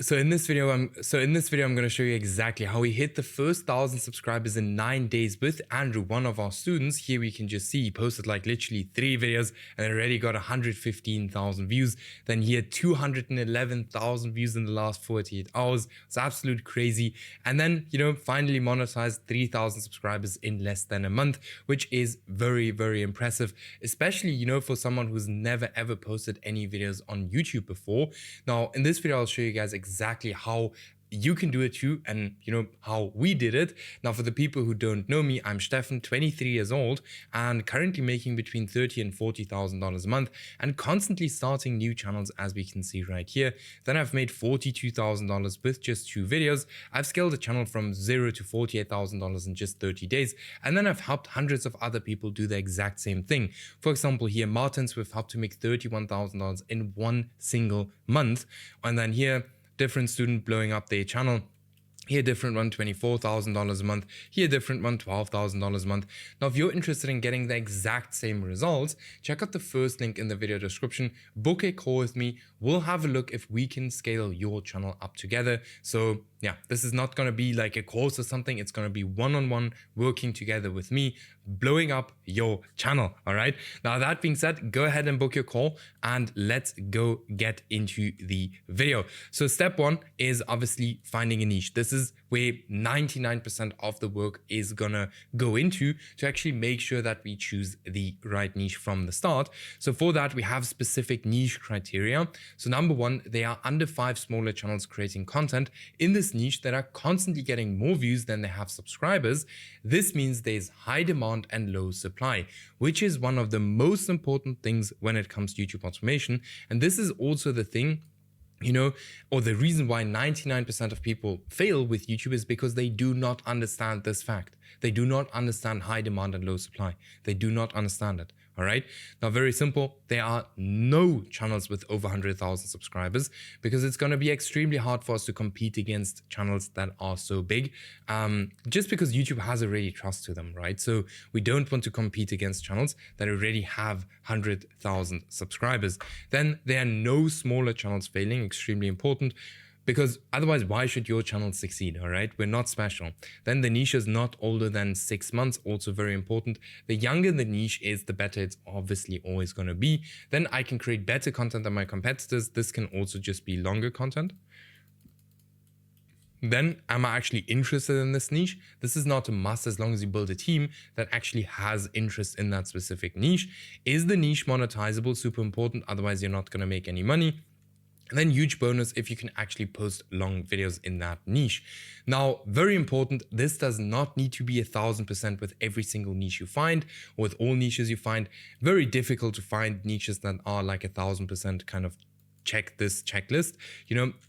So in this video, I'm going to show you exactly how we hit the first 1,000 subscribers in 9 days with Andrew, one of our students. Here we can just see he posted like literally 3 videos and already got 115,000 views. Then he had 211,000 views in the last 48 hours. It's absolute crazy. And then, finally monetized 3,000 subscribers in less than a month, which is very, very impressive, especially, for someone who's never ever posted any videos on YouTube before. Now, in this video, I'll show you guys exactly how you can do it too, and how we did it. Now, for the people who don't know me, I'm Steffen, 23 years old, and currently making between $30,000 and $40,000 a month, and constantly starting new channels, as we can see right here. Then I've made $42,000 with just 2 videos. I've scaled a channel from $0 to $48,000 in just 30 days, and then I've helped hundreds of other people do the exact same thing. For example, here Martins, we've helped to make $31,000 in 1 single month, and then here different student blowing up their channel. Here, different one, $24,000 a month. Here, different one, $12,000 a month. Now, if you're interested in getting the exact same results, check out the first link in the video description. Book a call with me. We'll have a look if we can scale your channel up together. So yeah, this is not going to be like a course or something. It's going to be one-on-one working together with me, blowing up your channel. All right. Now, that being said, go ahead and book your call and let's go get into the video. So step 1 is obviously finding a niche. This is where 99% of the work is gonna go into to actually make sure that we choose the right niche from the start. So for that, we have specific niche criteria. So number 1, they are under 5 smaller channels creating content in this niche that are constantly getting more views than they have subscribers. This means there's high demand and low supply, which is one of the most important things when it comes to YouTube automation. And this is also the thing, or the reason why 99% of people fail with YouTube is because they do not understand this fact. They do not understand high demand and low supply. They do not understand it. All right. Now, very simple. There are no channels with over 100,000 subscribers because it's going to be extremely hard for us to compete against channels that are so big, just because YouTube has already trust to them, right? So we don't want to compete against channels that already have 100,000 subscribers. Then there are no smaller channels failing, extremely important. Because otherwise, why should your channel succeed, all right? We're not special. Then the niche is not older than 6 months, also very important. The younger the niche is, the better it's obviously always going to be. Then I can create better content than my competitors. This can also just be longer content. Then, am I actually interested in this niche? This is not a must as long as you build a team that actually has interest in that specific niche. Is the niche monetizable? Super important. Otherwise, you're not going to make any money. And then huge bonus if you can actually post long videos in that niche. Now, very important, this does not need to be 1,000% with every single niche you find or with all niches you find. Very difficult to find niches that are like 1,000% kind of check this checklist.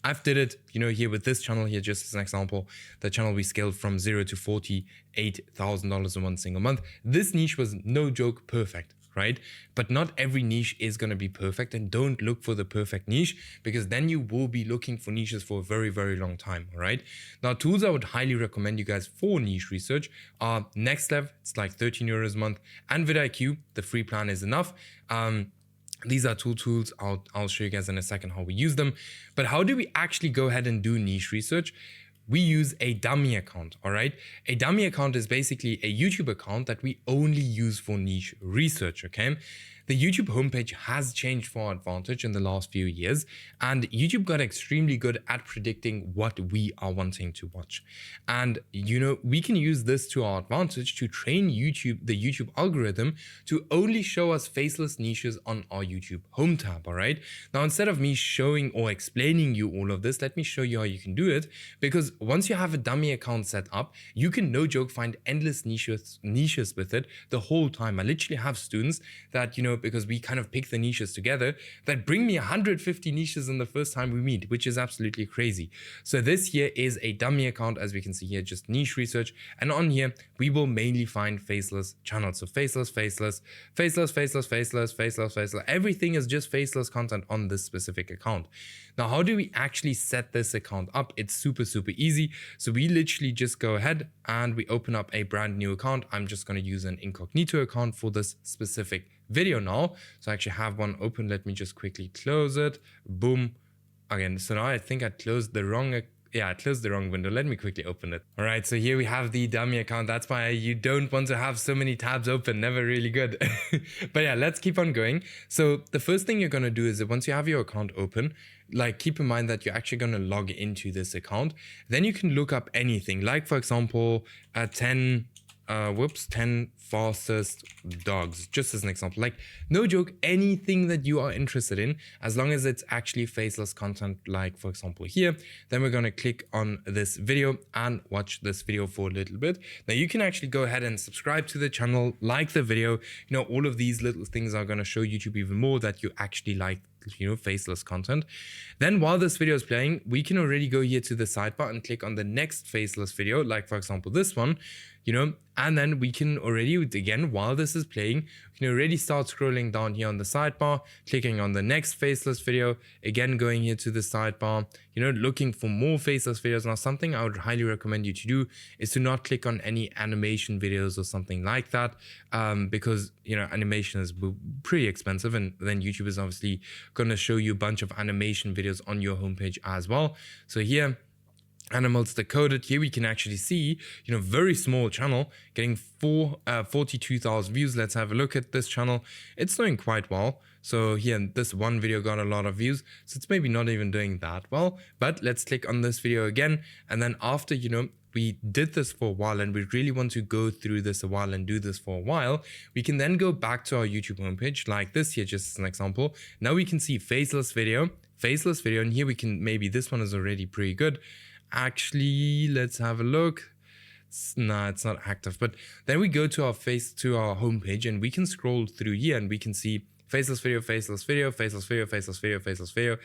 I've did it, here with this channel here, just as an example, the channel we scaled from $0 to $48,000 in 1 single month. This niche was no joke perfect. Right? But not every niche is going to be perfect, and don't look for the perfect niche because then you will be looking for niches for a very, very long time. All right. Now, tools I would highly recommend you guys for niche research are NextLev, it's like €13 a month, and vidIQ, the free plan is enough. These are 2 tools. I'll show you guys in a second how we use them. But how do we actually go ahead and do niche research? We use a dummy account, all right? A dummy account is basically a YouTube account that we only use for niche research, okay? The YouTube homepage has changed for our advantage in the last few years, and YouTube got extremely good at predicting what we are wanting to watch. And, we can use this to our advantage to train the YouTube algorithm to only show us faceless niches on our YouTube home tab, all right? Now, instead of me showing or explaining you all of this, let me show you how you can do it, because once you have a dummy account set up, you can, no joke, find endless niches with it the whole time. I literally have students that, because we kind of pick the niches together, that bring me 150 niches in the first time we meet, which is absolutely crazy. So this here is a dummy account, as we can see here, just niche research. And on here, we will mainly find faceless channels. So faceless, faceless, faceless, faceless, faceless, faceless, faceless. Everything is just faceless content on this specific account. Now, how do we actually set this account up? It's super, super easy. So we literally just go ahead and we open up a brand new account. I'm just going to use an incognito account for this specific video now. So I actually have one open. Let me just quickly close it. Boom. again, so now I think I closed the wrong, I closed the wrong window. Let me quickly open it. All right, so here we have the dummy account. That's why you don't want to have so many tabs open, never really good. But yeah, let's keep on going. So the first thing you're gonna do is that once you have your account open, like keep in mind that you're actually gonna log into this account. Then you can look up anything, like for example, 10 fastest dogs, just as an example. Like, no joke, anything that you are interested in, as long as it's actually faceless content, like for example here, then we're gonna click on this video and watch this video for a little bit. Now you can actually go ahead and subscribe to the channel, like the video. You know, all of these little things are gonna show YouTube even more that you actually like, you know, faceless content. Then while this video is playing, we can already go here to the sidebar and click on the next faceless video, like for example this one, you know, and then we can already, again, while this is playing, we can already start scrolling down here on the sidebar, clicking on the next faceless video, again going here to the sidebar, you know, looking for more faceless videos. Now something I would highly recommend you to do is to not click on any animation videos or something like that, because, you know, animation is pretty expensive, and then YouTube is obviously going to show you a bunch of animation videos on your homepage as well. So here, Animals Decoded, here we can actually see, you know, very small channel getting 42,000 views. Let's have a look at this channel. It's doing quite well. So here, this one video got a lot of views, so it's maybe not even doing that well. But let's click on this video again, and then after, you know, we did this for a while and we really want to go through this a while and do this for a while, we can then go back to our YouTube homepage like this here, just as an example. Now we can see faceless video, and here we can, maybe this one is already pretty good. Actually, let's have a look. It's not active, but then we go to our homepage and we can scroll through here and we can see faceless video, faceless video, faceless video, faceless video, faceless video,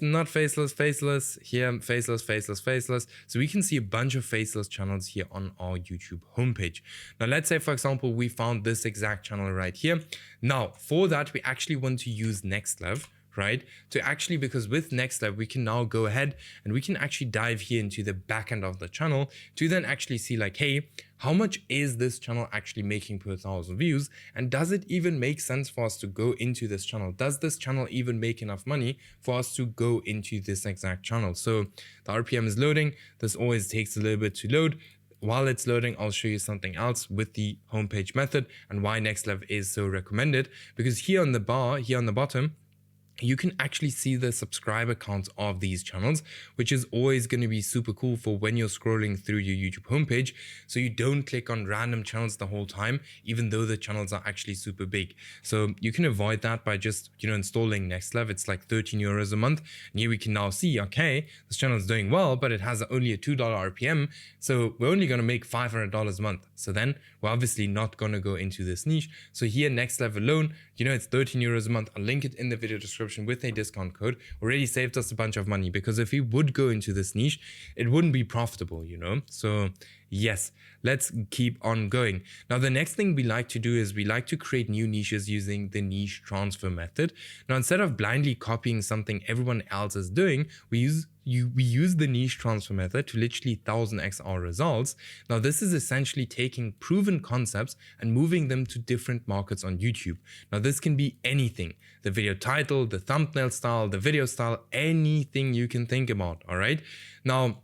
not faceless, faceless, here, faceless, faceless, faceless. So we can see a bunch of faceless channels here on our YouTube homepage. Now, let's say, for example, we found this exact channel right here. Now, for that, we actually want to use ElevenLabs, right? To actually, because with ElevenLabs, we can now go ahead and we can actually dive here into the back end of the channel to then actually see like, hey, how much is this channel actually making per 1,000 views? And does it even make sense for us to go into this channel? Does this channel even make enough money for us to go into this exact channel? So the RPM is loading. This always takes a little bit to load. While it's loading, I'll show you something else with the homepage method and why ElevenLabs is so recommended. Because here on the bar, here on the bottom, you can actually see the subscriber counts of these channels, which is always going to be super cool for when you're scrolling through your YouTube homepage. So you don't click on random channels the whole time, even though the channels are actually super big. So you can avoid that by just, you know, installing ElevenLabs. It's like 13 euros a month. And here we can now see, okay, this channel is doing well, but it has only a $2 RPM. So we're only going to make $500 a month. So then we're obviously not going to go into this niche. So here, ElevenLabs alone, you know, it's 13 euros a month. I'll link it in the video description with a discount code. Already saved us a bunch of money, because if we would go into this niche, it wouldn't be profitable, you know? So yes, let's keep on going. Now, the next thing we like to do is we like to create new niches using the niche transfer method. Now, instead of blindly copying something everyone else is doing, we use the niche transfer method to literally 1000x our results. Now, this is essentially taking proven concepts and moving them to different markets on YouTube. Now, this can be anything: the video title, the thumbnail style, the video style, anything you can think about, all right? Now,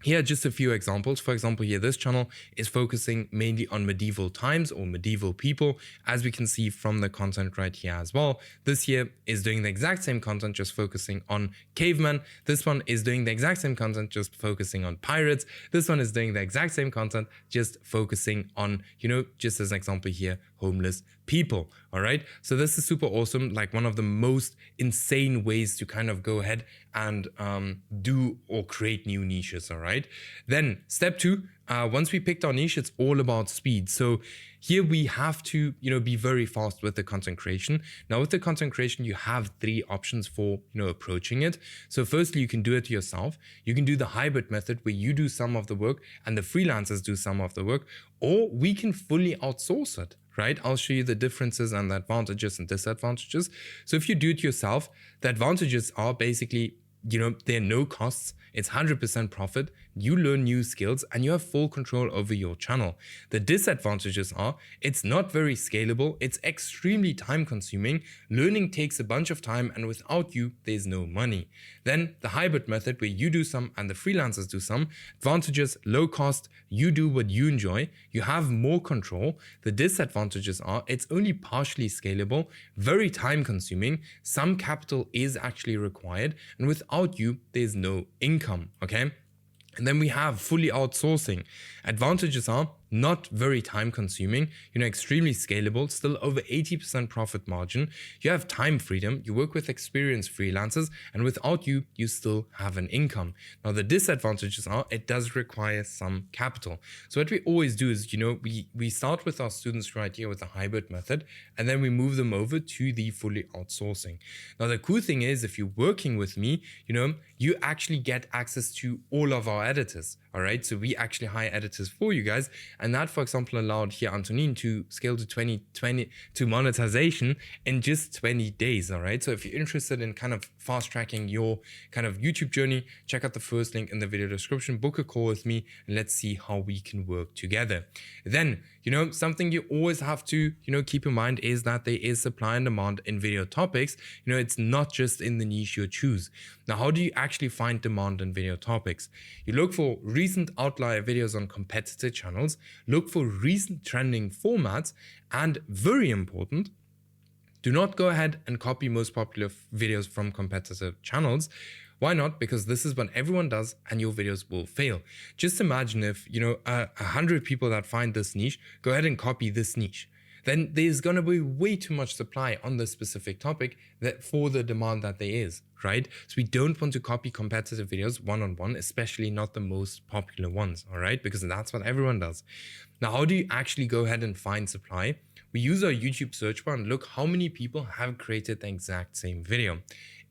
here are just a few examples. For example, here, this channel is focusing mainly on medieval times or medieval people, as we can see from the content right here as well. This here is doing the exact same content, just focusing on cavemen. This one is doing the exact same content, just focusing on pirates. This one is doing the exact same content, just focusing on, you know, just as an example here, homeless people. All right. So this is super awesome. Like one of the most insane ways to kind of go ahead and do or create new niches. All right. Then step 2, once we picked our niche, it's all about speed. So here we have to, you know, be very fast with the content creation. Now, with the content creation, you have 3 options for, you know, approaching it. So firstly, you can do it yourself. You can do the hybrid method where you do some of the work and the freelancers do some of the work, or we can fully outsource it. Right? I'll show you the differences and the advantages and disadvantages. So if you do it yourself, the advantages are basically there are no costs. It's 100% profit. You learn new skills and you have full control over your channel. The disadvantages are it's not very scalable. It's extremely time consuming. Learning takes a bunch of time, and without you, there's no money. Then the hybrid method, where you do some and the freelancers do some. Advantages: low cost. You do what you enjoy. You have more control. The disadvantages are it's only partially scalable, very time consuming. Some capital is actually required, and without you, there's no income, okay? And then we have fully outsourcing. Advantages are not very time consuming, extremely scalable, still over 80% profit margin. You have time freedom, you work with experienced freelancers, and without you, you still have an income. Now the disadvantages are it does require some capital. So what we always do is, we start with our students right here with the hybrid method, and then we move them over to the fully outsourcing. Now the cool thing is, if you're working with me, you actually get access to all of our editors. All right, so we actually hire editors for you guys, and that, for example, allowed here Antonin to scale to 2020 to monetization in just 20 days. All right, so if you're interested in kind of fast tracking your kind of YouTube journey, check out the first link in the video description, book a call with me, and let's see how we can work together. Then, something you always have to, keep in mind is that there is supply and demand in video topics. It's not just in the niche you choose. Now, how do you actually find demand in video topics? You look for recent outlier videos on competitor channels, look for recent trending formats, and very important, do not go ahead and copy most popular videos from competitor channels. Why not? Because this is what everyone does and your videos will fail. Just imagine if, 100 people that find this niche, go ahead and copy this niche. Then there's going to be way too much supply on this specific topic that for the demand that there is, right? So we don't want to copy competitive videos one-on-one, especially not the most popular ones, all right? Because that's what everyone does. Now, how do you actually go ahead and find supply? We use our YouTube search bar and look how many people have created the exact same video.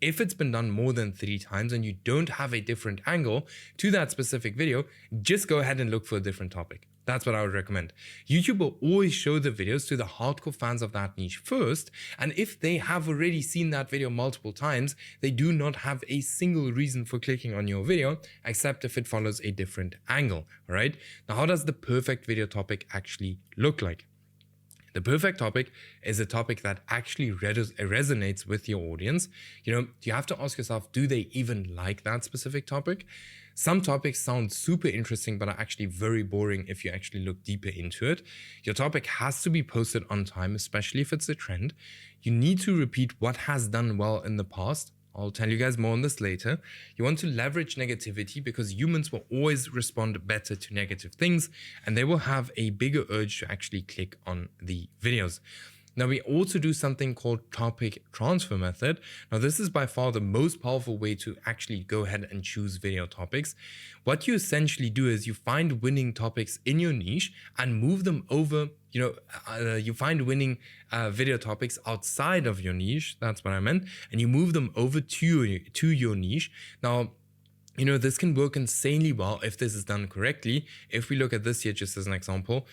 If it's been done more than 3 times and you don't have a different angle to that specific video, just go ahead and look for a different topic. That's what I would recommend. YouTube will always show the videos to the hardcore fans of that niche first, and if they have already seen that video multiple times, they do not have a single reason for clicking on your video, except if it follows a different angle, all right? Now, how does the perfect video topic actually look like? The perfect topic is a topic that actually resonates with your audience. You have to ask yourself, do they even like that specific topic? Some topics sound super interesting, but are actually very boring if you actually look deeper into it. Your topic has to be posted on time, especially if it's a trend. You need to repeat what has done well in the past. I'll tell you guys more on this later. You want to leverage negativity because humans will always respond better to negative things, and they will have a bigger urge to actually click on the videos. Now, we also do something called topic transfer method. Now, this is by far the most powerful way to actually go ahead and choose video topics. What you essentially do is you find winning topics in your niche and move them over. You find winning video topics outside of your niche. That's what I meant. And you move them over to your niche. Now, this can work insanely well if this is done correctly. If we look at this here just as an example,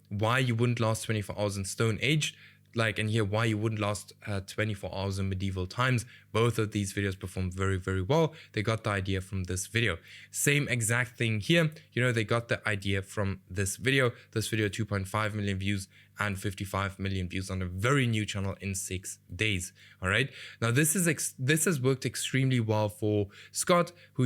why you wouldn't last 24 hours in Stone Age, and here why you wouldn't last 24 hours in medieval times. Both of these videos performed very, very well. They got the idea from this video. Same exact thing here. They got the idea from this video. This video, 2.5 million views and 55 million views on a very new channel in 6 days. All right. Now, this has worked extremely well for Scott, who,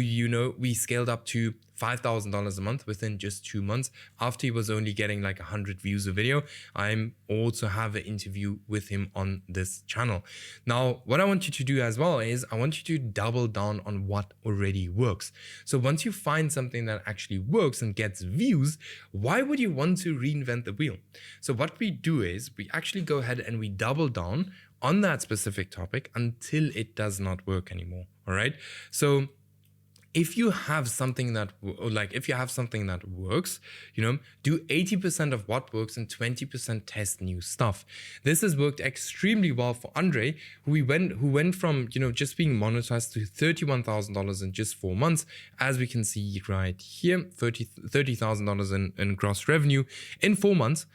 we scaled up to $5,000 a month within just 2 months after he was only getting like 100 views a video. I'm also have an interview with him on this channel. Now, what I want you to do as well is I want you to double down on what already works. So once you find something that actually works and gets views, why would you want to reinvent the wheel? So what we do is we actually go ahead and we double down on that specific topic until it does not work anymore. All right. So if you have something that works, do 80% of what works and 20% test new stuff. This has worked extremely well for Andre, who went from, just being monetized to $31,000 in just 4 months. As we can see right here, $30,000 in gross revenue in 4 months,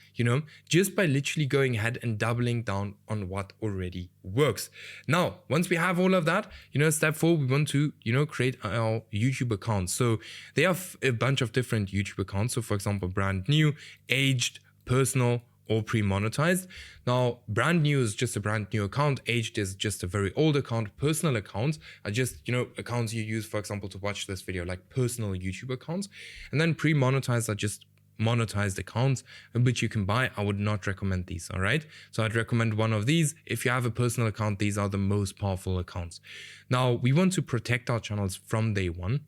just by literally going ahead and doubling down on what already works. Now, once we have all of that, step 4, we want to, create our YouTube accounts. So they have a bunch of different YouTube accounts. So for example, brand new, aged, personal, or pre-monetized. Now, brand new is just a brand new account. Aged is just a very old account. Personal accounts are just, accounts you use, for example, to watch this video, like personal YouTube accounts. And then pre-monetized are just monetized accounts, which you can buy. I would not recommend these, all right? So I'd recommend one of these. If you have a personal account, these are the most powerful accounts. Now, we want to protect our channels from day one.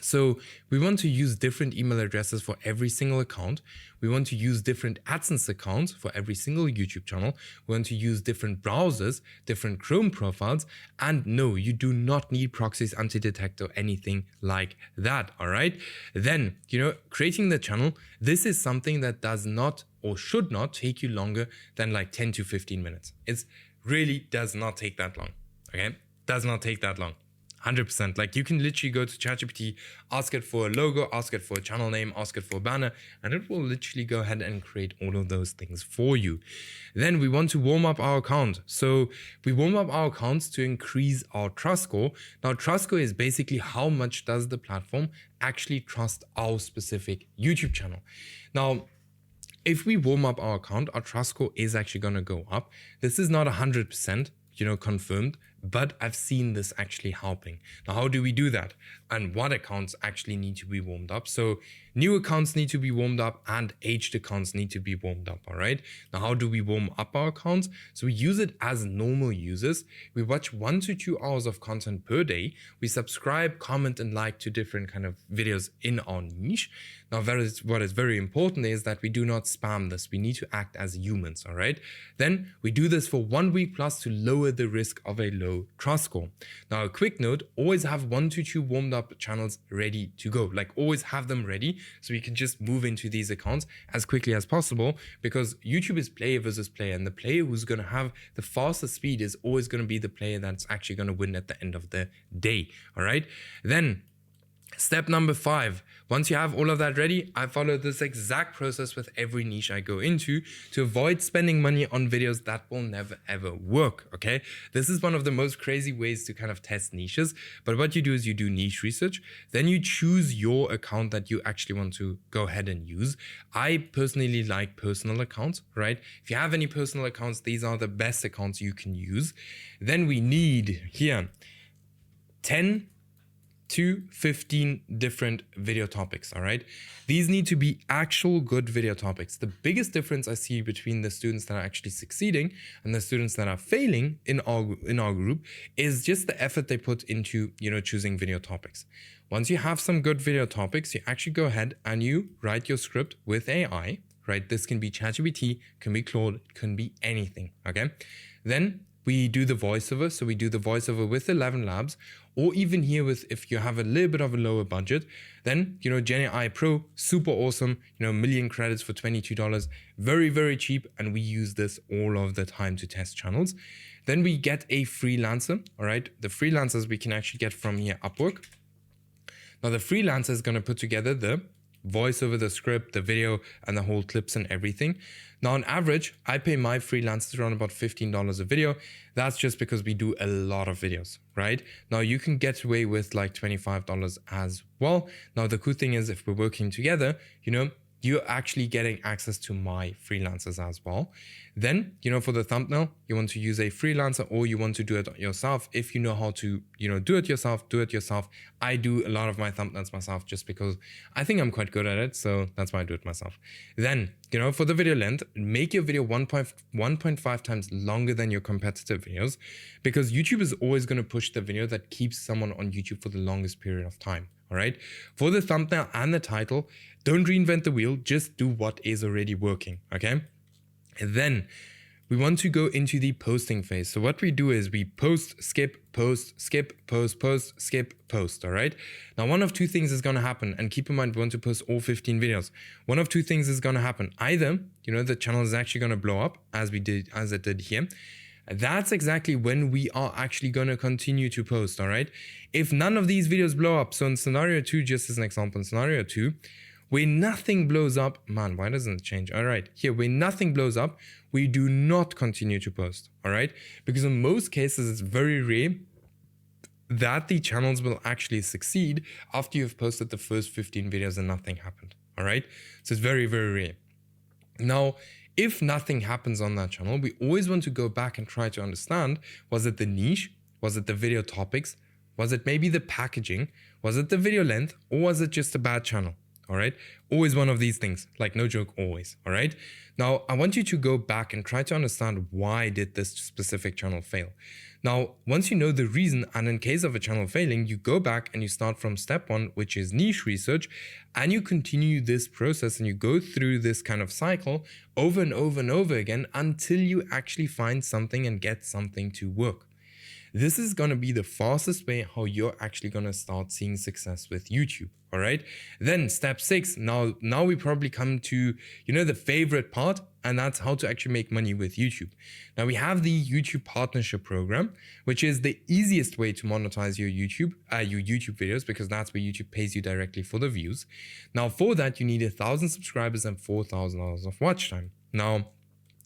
So we want to use different email addresses for every single account. We want to use different AdSense accounts for every single YouTube channel. We want to use different browsers, different Chrome profiles. And no, you do not need proxies, anti-detect, or anything like that, all right? Then, creating the channel, this is something that does not or should not take you longer than like 10 to 15 minutes. It really does not take that long, okay? Does not take that long. 100%. Like, you can literally go to ChatGPT, ask it for a logo, ask it for a channel name, ask it for a banner, and it will literally go ahead and create all of those things for you. Then we want to warm up our account. So we warm up our accounts to increase our trust score. Now, trust score is basically how much does the platform actually trust our specific YouTube channel. Now, if we warm up our account, our trust score is actually going to go up. This is not 100%, confirmed, but I've seen this actually helping. Now, how do we do that? And what accounts actually need to be warmed up? So new accounts need to be warmed up and aged accounts need to be warmed up, all right? Now, how do we warm up our accounts? So we use it as normal users. We watch 1 to 2 hours of content per day. We subscribe, comment, and like to different kind of videos in our niche. Now, what is very important is that we do not spam this. We need to act as humans, all right? Then we do this for 1 week plus to lower the risk of a low trust score. Now, a quick note, always have 1 to 2 warmed up channels ready to go. Like, always have them ready so you can just move into these accounts as quickly as possible, because YouTube is player versus player, and the player who's going to have the fastest speed is always going to be the player that's actually going to win at the end of the day, all right? Then step number 5, once you have all of that ready, I follow this exact process with every niche I go into to avoid spending money on videos that will never ever work, okay? This is one of the most crazy ways to kind of test niches, but what you do is you do niche research, then you choose your account that you actually want to go ahead and use. I personally like personal accounts, right? If you have any personal accounts, these are the best accounts you can use. Then we need here 10 to 15 different video topics, all right? These need to be actual good video topics. The biggest difference I see between the students that are actually succeeding and the students that are failing in our group is just the effort they put into, choosing video topics. Once you have some good video topics, you actually go ahead and you write your script with AI, right? This can be ChatGPT, can be Claude, can be anything, okay? Then we do the voiceover. So we do the voiceover with ElevenLabs, or even here with, if you have a little bit of a lower budget, then, GenAIPro, super awesome, million credits for $22, very, very cheap. And we use this all of the time to test channels. Then we get a freelancer, all right? The freelancers we can actually get from here, Upwork. Now the freelancer is going to put together the voiceover, the script, the video, and the whole clips and everything. Now, on average, I pay my freelancers around about $15 a video. That's just because we do a lot of videos, right? Now, you can get away with like $25 as well. Now, the cool thing is if we're working together, you're actually getting access to my freelancers as well. Then, for the thumbnail, you want to use a freelancer or you want to do it yourself. If you know how to, do it yourself, do it yourself. I do a lot of my thumbnails myself just because I think I'm quite good at it. So that's why I do it myself. Then, for the video length, make your video 1.5 times longer than your competitive videos, because YouTube is always going to push the video that keeps someone on YouTube for the longest period of time. All right. For the thumbnail and the title, don't reinvent the wheel. Just do what is already working. Okay. And then we want to go into the posting phase. So what we do is we post, skip, post, skip, post, post, skip, post, all right? Now, one of two things is going to happen, and keep in mind, we want to post all 15 videos. One of two things is going to happen. Either, the channel is actually going to blow up as it did here. That's exactly when we are actually going to continue to post, all right? If none of these videos blow up, so in scenario 2, just as an example, in scenario 2, where nothing blows up, man, why doesn't it change? All right, here, where nothing blows up, we do not continue to post, all right? Because in most cases, it's very rare that the channels will actually succeed after you've posted the first 15 videos and nothing happened, all right? So it's very, very rare. Now, if nothing happens on that channel, we always want to go back and try to understand, was it the niche? Was it the video topics? Was it maybe the packaging? Was it the video length? Or was it just a bad channel? All right. Always one of these things, like no joke, always. All right. Now, I want you to go back and try to understand why did this specific channel fail. Now, once you know the reason, and in case of a channel failing, you go back and you start from step 1, which is niche research, and you continue this process and you go through this kind of cycle over and over and over again until you actually find something and get something to work. This is going to be the fastest way how you're actually going to start seeing success with YouTube. All right. Then step 6. Now we probably come to, the favorite part, and that's how to actually make money with YouTube. Now we have the YouTube partnership program, which is the easiest way to monetize your YouTube videos, because that's where YouTube pays you directly for the views. Now for that, you need 1,000 subscribers and 4,000 hours of watch time. Now,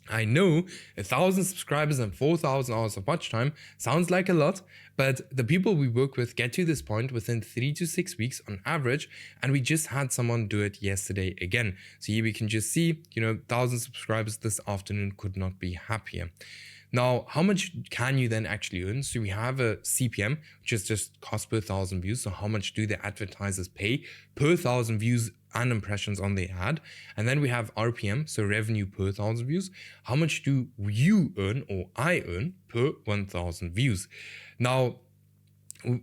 I know 1,000 subscribers and 4,000 hours of watch time sounds like a lot, but the people we work with get to this point within 3 to 6 weeks on average, and we just had someone do it yesterday again. So here we can just see, 1,000 subscribers this afternoon, could not be happier. Now, how much can you then actually earn? So we have a CPM, which is just cost per 1,000 views. So how much do the advertisers pay per 1,000 views and impressions on the ad? And then we have RPM, so revenue per 1,000 views. How much do you earn, or I earn, per 1,000 views? Now,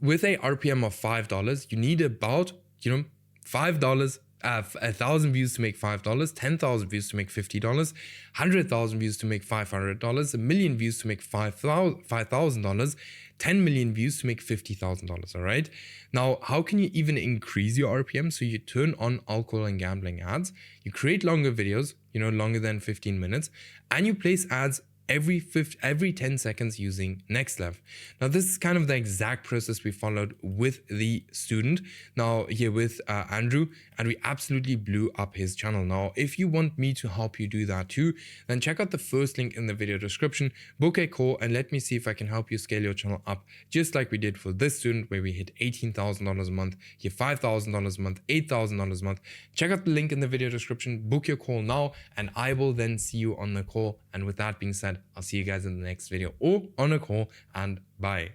with a RPM of $5, you need about, $5, 1,000 views to make $5, 10,000 views to make $50, 100,000 views to make $500, 1 million views to make $5,000, 10 million views to make $50,000. All right. Now, how can you even increase your RPM? So you turn on alcohol and gambling ads, you create longer videos, longer than 15 minutes, and you place ads every 10 seconds using NextLab. Now, this is kind of the exact process we followed with the student now here with Andrew, and we absolutely blew up his channel. Now, if you want me to help you do that too, then check out the first link in the video description, book a call, and let me see if I can help you scale your channel up, just like we did for this student, where we hit $18,000 a month, here $5,000 a month, $8,000 a month. Check out the link in the video description, book your call now, and I will then see you on the call. And with that being said, I'll see you guys in the next video or on a call, and bye.